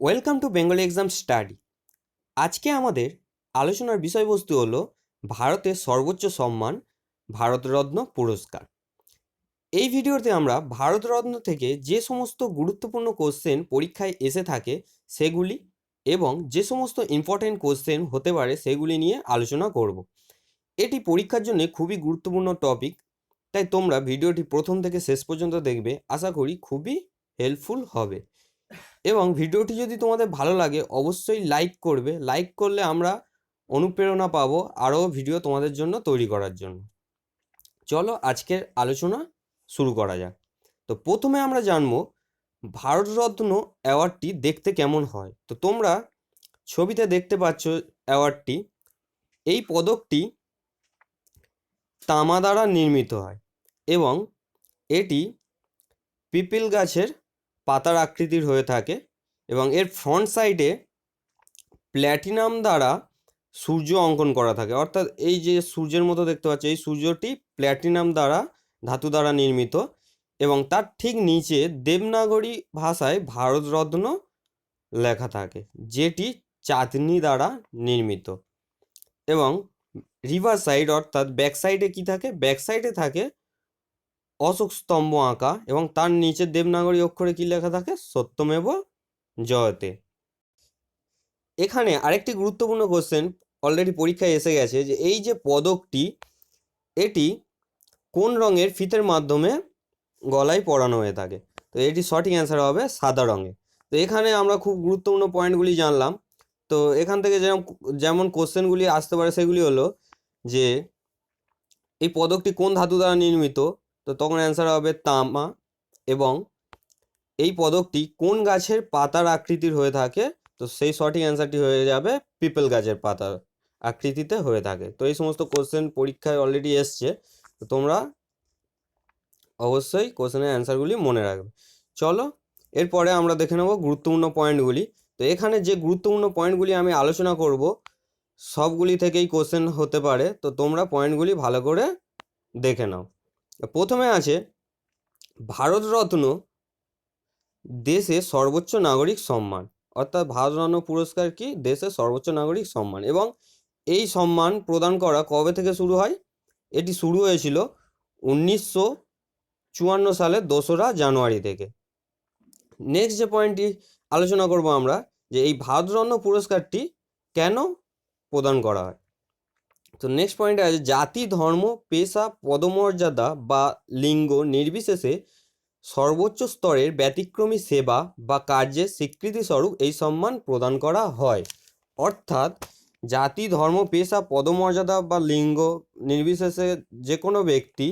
Welcome to Bengali exam study. আজকে আমাদের আলোচনার বিষয়বস্তু হলো ভারতের সর্বোচ্চ সম্মান ভারতরত্ন পুরস্কার। এই ভিডিওতে আমরা ভারতরত্ন থেকে যে সমস্ত গুরুত্বপূর্ণ কোশ্চেন পরীক্ষায় এসে থাকে সেগুলি এবং যে সমস্ত ইম্পর্টেন্ট কোশ্চেন হতে পারে সেগুলি নিয়ে আলোচনা করব। এটি পরীক্ষার জন্য খুবই গুরুত্বপূর্ণ টপিক, তাই তোমরা ভিডিওটি প্রথম থেকে শেষ পর্যন্ত দেখবে। আশা করি খুবই হেল্পফুল হবে এবং ভিডিওটি যদি তোমাদের ভালো লাগে অবশ্যই লাইক করবে। লাইক করলে আমরা অনুপ্রেরণা পাবো আরও ভিডিও তোমাদের জন্য তৈরি করার জন্য। চলো আজকের আলোচনা শুরু করা যাক। তো প্রথমে আমরা জানবো ভারতরত্ন অ্যাওয়ার্ডটি দেখতে কেমন হয়। তো তোমরা ছবিতে দেখতে পাচ্ছ অ্যাওয়ার্ডটি। এই পদকটি তামা দ্বারা নির্মিত হয় এবং এটি পিপল গাছের পাতার আকৃতির হয়ে থাকে এবং এর ফ্রন্ট সাইডে প্ল্যাটিনাম দ্বারা সূর্য অঙ্কন করা থাকে, অর্থাৎ এই যে সূর্যের মতো দেখতে পাচ্ছ এই সূর্যটি প্ল্যাটিনাম দ্বারা ধাতু দ্বারা নির্মিত এবং তার ঠিক নিচে দেবনাগরী ভাষায় ভারতরত্ন লেখা থাকে, যেটি চাঁদনি দ্বারা নির্মিত। এবং রিভার সাইড অর্থাৎ ব্যাক সাইডে কী থাকে, ব্যাক সাইডে থাকে অশোক স্তম্ভ আঁকা এবং তার নিচে দেবনাগরী অক্ষরে কী লেখা থাকে, সত্যমেব জয়তে। এখানে আরেকটি গুরুত্বপূর্ণ কোশ্চেন অলরেডি পরীক্ষায় এসে গেছে যে এই যে পদকটি এটি কোন রঙের ফিতের মাধ্যমে গলায় পরানো হয়ে থাকে। তো এটি সঠিক অ্যান্সার হবে সাদা রঙে। তো এখানে আমরা খুব গুরুত্বপূর্ণ পয়েন্টগুলি জানলাম। তো এখান থেকে যেমন কোশ্চেনগুলি আসতে পারে সেগুলি হলো যে এই পদকটি কোন ধাতু দ্বারা নির্মিত, তো তখন অ্যান্সার হবে তামা। এবং এই পদকটি কোন গাছের পাতার আকৃতির হয়ে থাকে, তো সেই সঠিক অ্যান্সারটি হয়ে যাবে পিপল গাছের পাতার আকৃতিতে হয়ে থাকে। তো এই সমস্ত কোশ্চেন পরীক্ষায় অলরেডি এসছে, তো তোমরা অবশ্যই কোশ্চেনের অ্যান্সারগুলি মনে রাখবে। চলো এরপরে আমরা দেখে নেব গুরুত্বপূর্ণ পয়েন্টগুলি। তো এখানে যে গুরুত্বপূর্ণ পয়েন্টগুলি আমি আলোচনা করব সবগুলি থেকেই কোশ্চেন হতে পারে, তো তোমরা পয়েন্টগুলি ভালো করে দেখে নাও। প্রথমে আছে ভারতরত্ন দেশের সর্বোচ্চ নাগরিক সম্মান, অর্থাৎ ভারতরত্ন পুরস্কার কি দেশের সর্বোচ্চ নাগরিক সম্মান এবং এই সম্মান প্রদান করা কবে থেকে শুরু হয়, এটি শুরু হয়েছিল 1954 সালের 2রা জানুয়ারি থেকে। নেক্সট যে পয়েন্টটি আলোচনা করব আমরা যে এই ভারতরত্ন পুরস্কারটি কেন প্রদান করা হয়। তো নেক্সট পয়েন্টে আছে জাতি, ধর্ম, পেশা, পদমর্যাদা বা লিঙ্গ নির্বিশেষে সর্বোচ্চ স্তরের ব্যতিক্রমী সেবা বা কার্যের স্বীকৃতিস্বরূপ এই সম্মান প্রদান করা হয়। অর্থাৎ জাতি, ধর্ম, পেশা, পদমর্যাদা বা লিঙ্গ নির্বিশেষে যে কোনো ব্যক্তি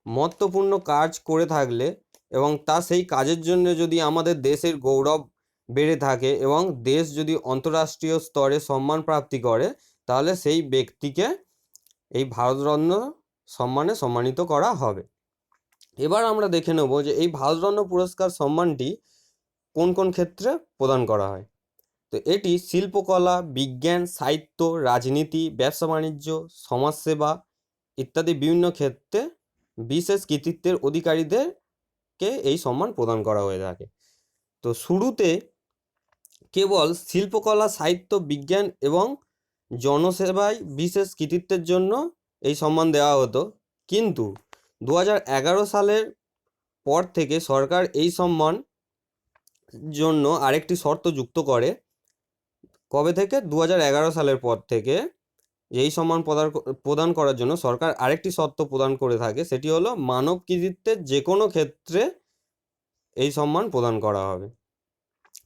মহত্বপূর্ণ কাজ করে থাকলে এবং তা সেই কাজের জন্য যদি আমাদের দেশের গৌরব বেড়ে থাকে এবং দেশ যদি আন্তর্জাতিক স্তরে সম্মান প্রাপ্তি করে, তাহলে সেই ব্যক্তিকে এই ভারতরত্ন সম্মানে সম্মানিত করা হবে। এবার আমরা দেখে নেব যে এই ভারতরত্ন পুরস্কার সম্মানটি কোন কোন ক্ষেত্রে প্রদান করা হয়। তো এটি শিল্পকলা, বিজ্ঞান, সাহিত্য, রাজনীতি, ব্যবসা বাণিজ্য, সমাজসেবা ইত্যাদি বিভিন্ন ক্ষেত্রে বিশেষ কৃতিত্বের অধিকারীদেরকে এই সম্মান প্রদান করা হয়ে থাকে। তো শুরুতে কেবল শিল্পকলা, সাহিত্য, বিজ্ঞান এবং জনসেবায় বিশেষ কৃতিত্বের জন্য এই সম্মান দেওয়া হতো, কিন্তু 2011 সালের পর থেকে সরকার এই সম্মান জন্য আরেকটি শর্ত যুক্ত করে। কবে থেকে? 2011 সালের পর থেকে এই সম্মান প্রদান করার জন্য সরকার আরেকটি শর্ত প্রদান করে থাকে, সেটি হলো মানব কৃতিত্বের যে কোনো ক্ষেত্রে এই সম্মান প্রদান করা হবে।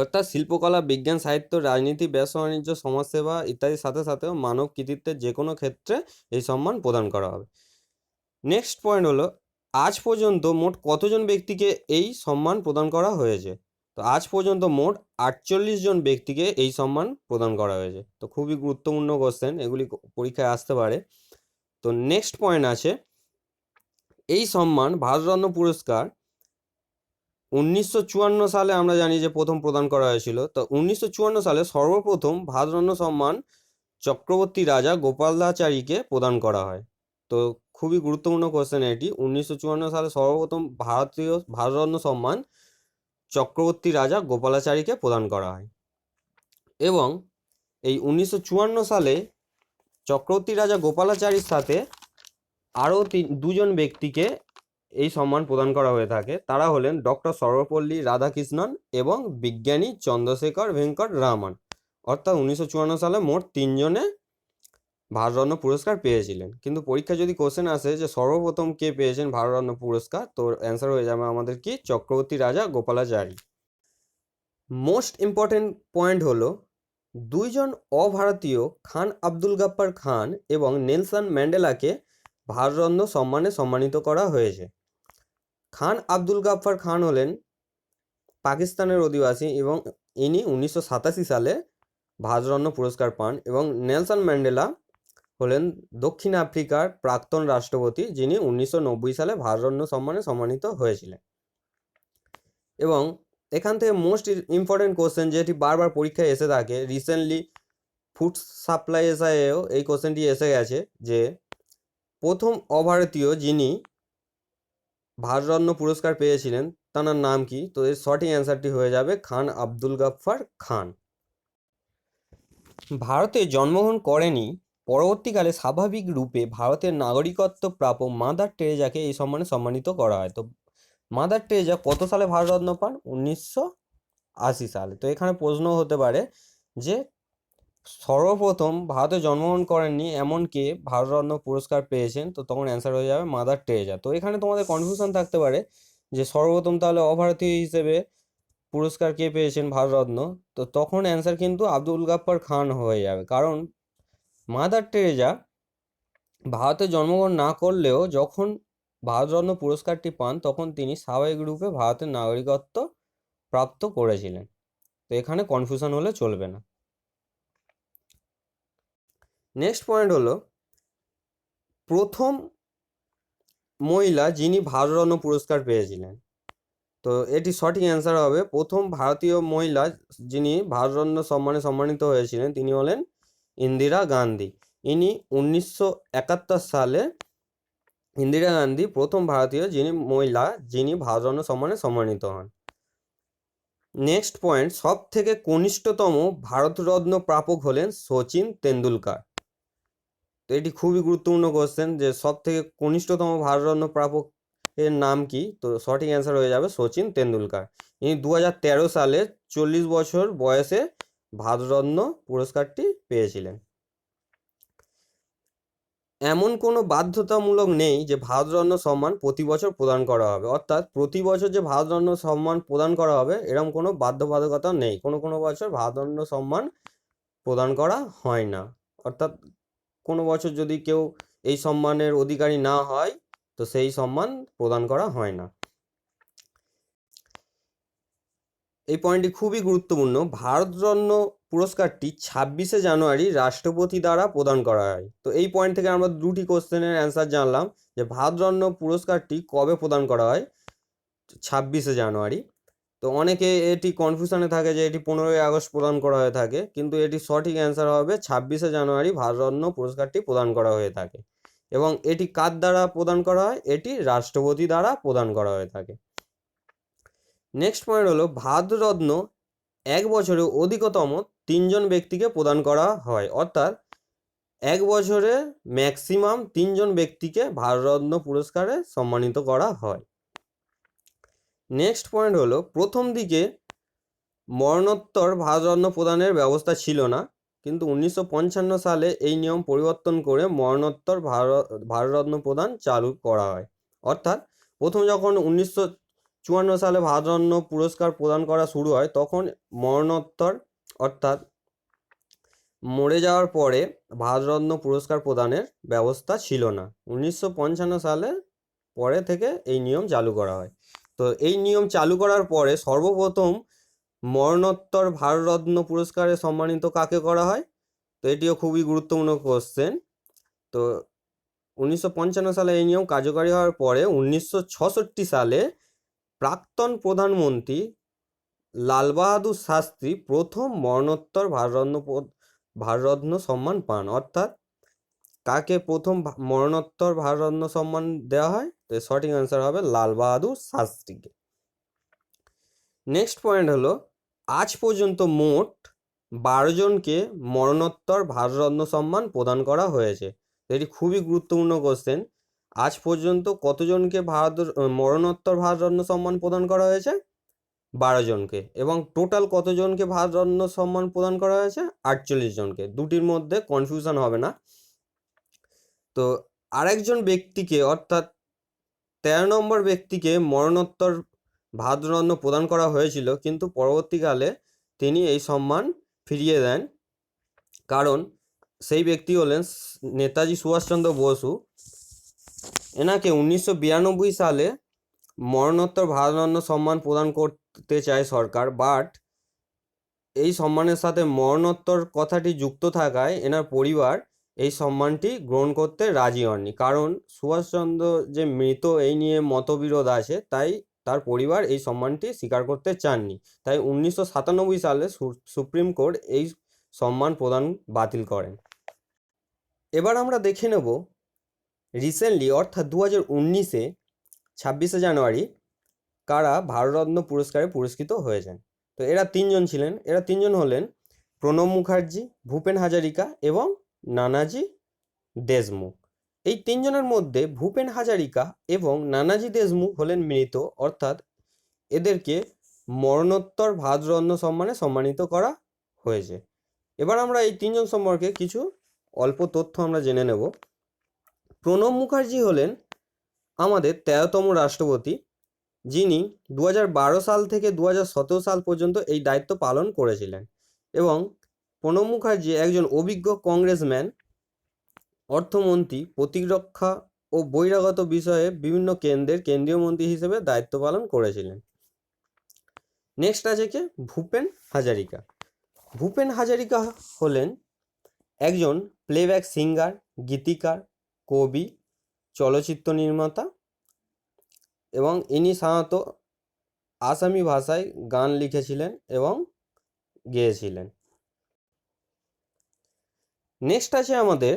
অর্থাৎ শিল্পকলা, বিজ্ঞান, সাহিত্য, রাজনীতি, ব্যবসা বাণিজ্য, সমাজসেবা ইত্যাদির সাথে সাথেও মানব কৃতিত্বের যে কোনো ক্ষেত্রে এই সম্মান প্রদান করা হবে। নেক্সট পয়েন্ট হলো আজ পর্যন্ত মোট কতজন ব্যক্তিকে এই সম্মান প্রদান করা হয়েছে। তো আজ পর্যন্ত মোট 48 জন ব্যক্তিকে এই সম্মান প্রদান করা হয়েছে। তো খুবই গুরুত্বপূর্ণ কোশ্চেন, এগুলি পরীক্ষায় আসতে পারে। তো নেক্সট পয়েন্ট আছে এই সম্মান ভারতরত্ন পুরস্কার 1954 সালে আমরা জানি যে প্রথম প্রদান করা হয়েছিল। তো 1954 সালে সর্বপ্রথম ভারতরত্ন সম্মান চক্রবর্তী রাজা গোপালাচারীকে প্রদান করা হয়। তো খুবই গুরুত্বপূর্ণ কোশ্চেন এটি। 1954 সালে সর্বপ্রথম ভারতরত্ন সম্মান চক্রবর্তী রাজা গোপালাচারীকে প্রদান করা হয়। এবং এই 1954 সালে চক্রবর্তী রাজা গোপালাচারীর সাথে আরও দুজন ব্যক্তিকে এই সম্মান প্রদান করা হয়ে থাকে। তারা হলেন ডক্টর সর্বপল্লী রাধাকৃষ্ণন এবং বিজ্ঞানী চন্দ্রশেখর ভেঙ্কট রামান। অর্থাৎ 1954 সালে মোট 3 জনে ভারতরত্ন পুরস্কার পেয়েছিলেন। কিন্তু পরীক্ষা যদি কোশ্চেন আসে যে সর্বপ্রথম কে পেয়েছেন ভারতরত্ন পুরস্কার, তো অ্যান্সার হয়ে যাবে আমাদের কি চক্রবর্তী রাজা গোপালাচারী। মোস্ট ইম্পর্টেন্ট পয়েন্ট হলো দুইজন অভারতীয় খান আব্দুল গাফ্ফার খান এবং নেলসন ম্যান্ডেলাকে ভারতরত্ন সম্মানে সম্মানিত করা হয়েছে। খান আব্দুল গাফ্ফার খান হলেন পাকিস্তানের অধিবাসী এবং ইনি 1987 সালে ভারতরত্ন পুরস্কার পান। এবং নেলসন ম্যান্ডেলা হলেন দক্ষিণ আফ্রিকার প্রাক্তন রাষ্ট্রপতি, যিনি 1990 সালে ভারতরত্ন সম্মানে সম্মানিত হয়েছিলেন। এবং এখান থেকে মোস্ট ইম্পর্টেন্ট কোশ্চেন যেটি বারবার পরীক্ষায় এসে থাকে, রিসেন্টলি ফুড সাপ্লাই এসআইয়েও এই কোশ্চেনটি এসে গেছে যে প্রথম অভারতীয় যিনি ভারতরত্ন পুরস্কার পেয়েছিলেন তার নাম কি? তো এর সঠিক অ্যান্সারটি হয়ে যাবে খান আব্দুল গাফ্ফার খান। ভারতে জন্মগ্রহণ করেনি, পরবর্তীকালে স্বাভাবিক রূপে ভারতের নাগরিকত্ব প্রাপ্য মাদার টেরেজাকে এই সম্মানে সম্মানিত করা হয়। তো মাদার টেরেজা কত সালে ভারতরত্ন পান? 1980 সালে। তো এখানে প্রশ্ন হতে পারে যে সর্বপ্রথম ভারতে জন্মগ্রহণ করেননি এমন কে ভারতরত্ন পুরস্কার পেয়েছেন? তো তখন অ্যান্সার হয়ে যাবে মাদার টেরেজা। তো এখানে তোমাদের কনফিউশন থাকতে পারে যে সর্বপ্রথম তাহলে অভারতীয় হিসেবে পুরস্কার কে পেয়েছেন ভারতরত্ন? তো তখন অ্যান্সার কিন্তু আব্দুল গাফ্ফার খান হয়ে যাবে, কারণ মাদার টেরেজা ভারতে জন্মগ্রহণ না করলেও যখন ভারতরত্ন পুরস্কারটি পান তখন তিনি স্বাভাবিক রূপে ভারতের নাগরিকত্ব প্রাপ্ত করেছিলেন। তো এখানে কনফিউশন হলে চলবে না। নেক্সট পয়েন্ট হলো প্রথম মহিলা যিনি ভারতরত্ন পুরস্কার পেয়েছিলেন। তো এটি সঠিক অ্যান্সার হবে প্রথম ভারতীয় মহিলা যিনি ভারতরত্ন সম্মানে সম্মানিত হয়েছিলেন তিনি হলেন ইন্দিরা গান্ধী। ইনি 1971 সালে ইন্দিরা গান্ধী প্রথম ভারতীয় মহিলা যিনি ভারতরত্ন সম্মানে সম্মানিত হন। নেক্সট পয়েন্ট, সব থেকে কনিষ্ঠতম ভারতরত্ন প্রাপক হলেন সচিন তেন্ডুলকার। তো এটি খুবই গুরুত্বপূর্ণ কোশ্চেন যে সব থেকে কনিষ্ঠতম ভারতরত্ন প্রাপক এর নাম কি? তো সঠিক অ্যান্সার হয়ে যাবে সচিন তেন্ডুলকার। ইনি 2013 সালে 40 বছর বয়সে ভারতরত্ন পুরস্কারটি পেয়েছিলেন। এমন কোনো বাধ্যতামূলক নেই যে ভারতরত্ন সম্মান প্রতি বছর প্রদান করা হবে, অর্থাৎ প্রতি বছর যে ভারতরত্ন সম্মান প্রদান করা হবে এরকম কোনো বাধ্যবাধকতা নেই। কোনো কোনো বছর ভারতরত্ন সম্মান প্রদান করা হয় না, অর্থাৎ কোনো বছর যদি কেউ এই সম্মানের অধিকারী না হয় তো সেই সম্মান প্রদান করা হয় না। এই পয়েন্টটি খুবই গুরুত্বপূর্ণ। ভারতরত্ন পুরস্কারটি 26শে জানুয়ারি রাষ্ট্রপতি দ্বারা প্রদান করা হয়। তো এই পয়েন্ট থেকে আমরা দুটি কোশ্চেনের অ্যান্সার জানলাম যে ভারতরত্ন পুরস্কারটি কবে প্রদান করা হয়? 26শে জানুয়ারি। তো অনেকে এটি কনফিউশনে থাকে যে এটি 15ই আগস্ট প্রদান করা হয়ে থাকে, কিন্তু এটি সঠিক অ্যান্সার হবে 26শে জানুয়ারি ভারতরত্ন পুরস্কারটি প্রদান করা হয়ে থাকে। এবং এটি কার দ্বারা প্রদান করা হয়? এটি রাষ্ট্রপতি দ্বারা প্রদান করা হয়ে থাকে। নেক্সট পয়েন্ট হলো ভারতরত্ন এক বছরে অধিকতম 3 জন ব্যক্তিকে প্রদান করা হয়, অর্থাৎ এক বছরে ম্যাক্সিমাম 3 জন ব্যক্তিকে ভারতরত্ন পুরস্কারে সম্মানিত করা হয়। নেক্সট পয়েন্ট হলো প্রথম দিকে মরণোত্তর ভারতরত্ন প্রদানের ব্যবস্থা ছিল না, কিন্তু 1955 সালে এই নিয়ম পরিবর্তন করে মরণোত্তর ভারতরত্ন প্রদান চালু করা হয়। অর্থাৎ প্রথম যখন 1954 সালে ভারতরত্ন পুরস্কার প্রদান করা শুরু হয় তখন মরণোত্তর অর্থাৎ মরে যাওয়ার পরে ভারতরত্ন পুরস্কার প্রদানের ব্যবস্থা ছিল না। 1955 সালে পরে থেকে এই নিয়ম চালু করা হয়। তো এই নিয়ম চালু করার পরে সর্বপ্রথম মরণোত্তর ভারতরত্ন পুরস্কারে সম্মানিত কাকে করা হয়? তো এটিও খুবই গুরুত্বপূর্ণ কোশ্চেন। তো 1955 সালে এই নিয়ম কার্যকরী হওয়ার পরে 1966 সালে প্রাক্তন প্রধানমন্ত্রী লাল বাহাদুর শাস্ত্রী প্রথম মরণোত্তর ভারতরত্ন সম্মান পান। অর্থাৎ কাকে প্রথম মরণোত্তর ভারতরত্ন সম্মান দেওয়া হয়? তো সঠিক অ্যান্সার হবে লাল বাহাদুর শাস্ত্রীকে। নেক্সট পয়েন্ট হলো আজ পর্যন্ত মোট 12 জনকে মরণোত্তর ভারতরত্ন সম্মান প্রদান করা হয়েছে। এটি খুবই গুরুত্বপূর্ণ কোশ্চেন। আজ পর্যন্ত কতজনকে মরণোত্তর ভারতরত্ন সম্মান প্রদান করা হয়েছে? 12 জনকে। এবং টোটাল কতজনকে ভারতরত্ন সম্মান প্রদান করা হয়েছে? 48 জনকে। দুটির মধ্যে কনফিউশন হবে না। তো আরেকজন ব্যক্তিকে অর্থাৎ 13 নম্বর ব্যক্তিকে মরণোত্তর ভারতরত্ন প্রদান করা হয়েছিল, কিন্তু পরবর্তীকালে তিনি এই সম্মান ফিরিয়ে দেন। কারণ সেই ব্যক্তি হলেন নেতাজি সুভাষচন্দ্র বসু। এনাকে 1992 সালে মরণোত্তর ভারতরত্ন সম্মান প্রদান করতে চায় সরকার, বাট এই সম্মানের সাথে মরণোত্তর কথাটি যুক্ত থাকায় এনার পরিবার এই সম্মানটি গ্রহণ করতে রাজি হননি। কারণ সুভাষচন্দ্র যে মৃত এই নিয়ে মতবিরোধ আছে, তাই তার পরিবার এই সম্মানটি স্বীকার করতে চাননি। তাই 1997 সালে সুপ্রিম কোর্ট এই সম্মান প্রদান বাতিল করেন। এবার আমরা দেখে নেব রিসেন্টলি অর্থাৎ 2019-এ 26শে জানুয়ারি কারা ভারতরত্ন পুরস্কারে পুরস্কৃত হয়েছেন। তো এরা তিনজন ছিলেন। এরা তিনজন হলেন প্রণব মুখার্জি, ভূপেন হাজারিকা এবং নানাজি দেশমুখ। এই তিনজনের মধ্যে ভূপেন হাজারিকা এবং নানাজি দেশমুখ হলেন মৃত, অর্থাৎ এদেরকে মরণোত্তর ভারতরত্ন সম্মানে সম্মানিত করা হয়েছে। এবার আমরা এই তিনজন সম্পর্কে কিছু অল্প তথ্য আমরা জেনে নেব। প্রণব মুখার্জি হলেন আমাদের 13তম রাষ্ট্রপতি, যিনি 2012 সাল থেকে 2017 সাল পর্যন্ত এই দায়িত্ব পালন করেছিলেন। এবং প্রণব মুখার্জি একজন অভিজ্ঞ কংগ্রেসম্যান, অর্থমন্ত্রী, প্রতিরক্ষা ও বহিরাগত বিষয়ে বিভিন্ন কেন্দ্রের কেন্দ্রীয় মন্ত্রী হিসেবে দায়িত্ব পালন করেছিলেন। নেক্সট আছে কে? ভূপেন হাজারিকা। ভূপেন হাজারিকা হলেন একজন প্লেব্যাক সিঙ্গার, গীতিকার, কবি, চলচ্চিত্র নির্মাতা এবং ইনি সাধারণত আসামি ভাষায় গান লিখেছিলেন এবং গেয়েছিলেন। নেক্সট আছে আমাদের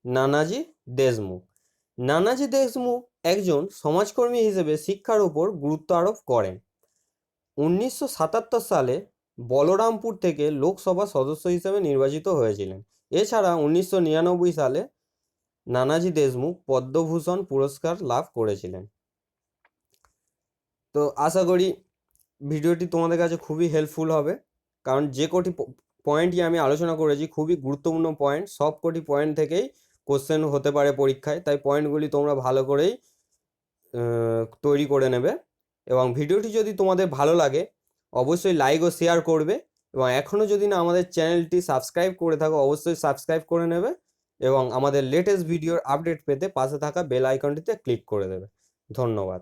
নানাজি দেশমুখ। নানাজি দেশমুখ একজন সমাজকর্মী হিসেবে শিক্ষার উপর গুরুত্ব আরোপ করেন। 1977 সালে বলরামপুর থেকে লোকসভা সদস্য হিসেবে নির্বাচিত হয়েছিলেন। এছাড়া 1999 সালে নানাজি দেশমুখ পদ্মভূষণ পুরস্কার লাভ করেছিলেন। তো আশা করি ভিডিওটি তোমাদের কাছে খুবই হেল্পফুল হবে, কারণ যে কটি পয়েন্টই আমি আলোচনা করেছি খুবই গুরুত্বপূর্ণ পয়েন্ট। সব কটি পয়েন্ট থেকেই কোশ্চেন হতে পারে পরীক্ষায়, তাই পয়েন্টগুলি তোমরা ভালো করেই তৈরি করে নেবে। এবং ভিডিওটি যদি তোমাদের ভালো লাগে অবশ্যই লাইক ও শেয়ার করবে, এবং এখনও যদি না আমাদের চ্যানেলটি সাবস্ক্রাইব করে থাকো অবশ্যই সাবস্ক্রাইব করে নেবে, এবং আমাদের লেটেস্ট ভিডিওর আপডেট পেতে পাশে থাকা বেল আইকনটিতে ক্লিক করে দেবে। ধন্যবাদ।